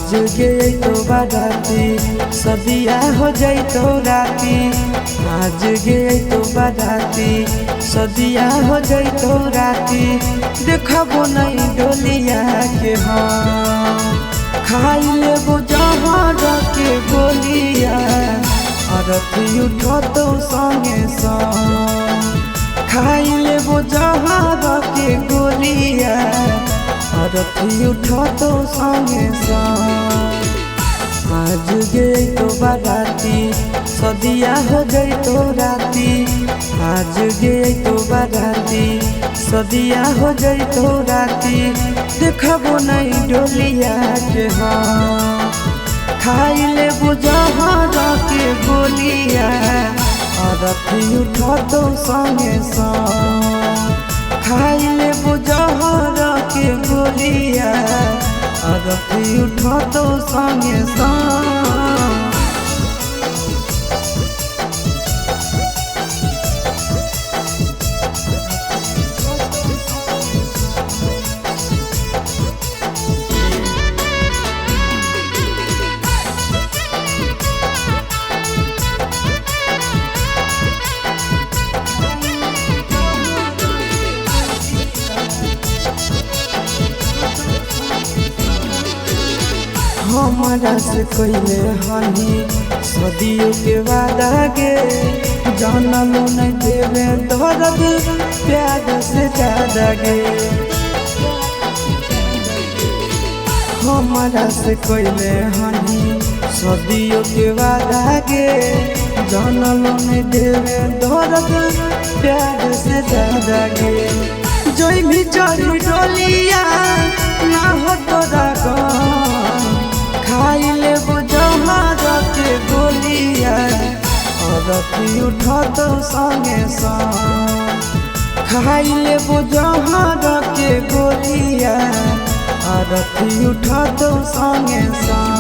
आज गए तो बाराती सदिया हो जाई तो राती। आज गए तो बाराती सदिया हो जाई तो राती। देखबो नहीं डोलिया के हम खाई लेबो जहर के गोलिया। अरथी उठो तो संगे संग खाई लेबो जहर के गोलिया। अरथी उठो तो संगे संग आज गए तो बाराती सदिया हो जाई तो राती। आज गए तो बाराती सदिया हो जाई तो राती। देखबो नहीं डोलिया के हम खाई लेबो जहर के गोलिया। अरथी उठो तो संगे संग खाई लेबो जहर के गोलिया। अरथी उठो तो संगे संग हमारा से कोइले हनी सदियों के वादा गे। जानम नहीं देवे दर्द प्यार से ज्यादा गे। हमारा से कोइले हनी सदियों के वादा गे। जानम नहीं देवे दर्द प्यार से ज्यादा गे। जोई भी चढ़ी डोलिया ना हो तोरा खाई लेबो जहर के गोलिया। अरथी उठो तो संगे संग खाई लेबो जहर के गोलिया। अरथी उठो तो संगे संग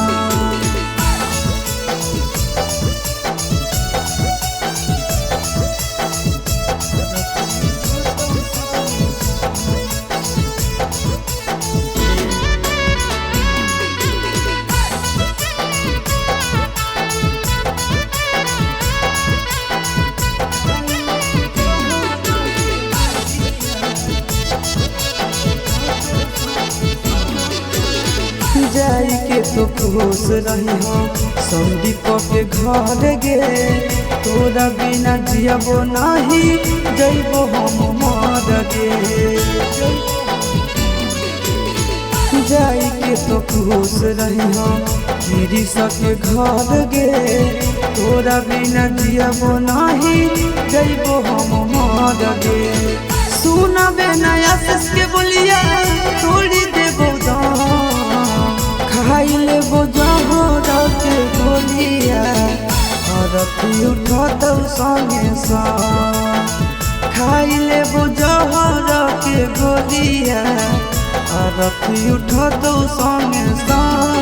जाई के तो खुश रही हो संदीप के घर गे। तोरा बिना जियबो नहीं जइबो हम मर गे। जाई के तो खुश रही हो गिरी सके घर गे। तोरा बिना जियबो नहीं जइबो हम मर गे। सुनबे नया सस के बोलिया तोड़ी देबो खाई लेबो जहर के गोलिया। अरथी उठो तो संगे संग खाई लेबो जहर के गोलिया। अरथी उठो तो संगे संग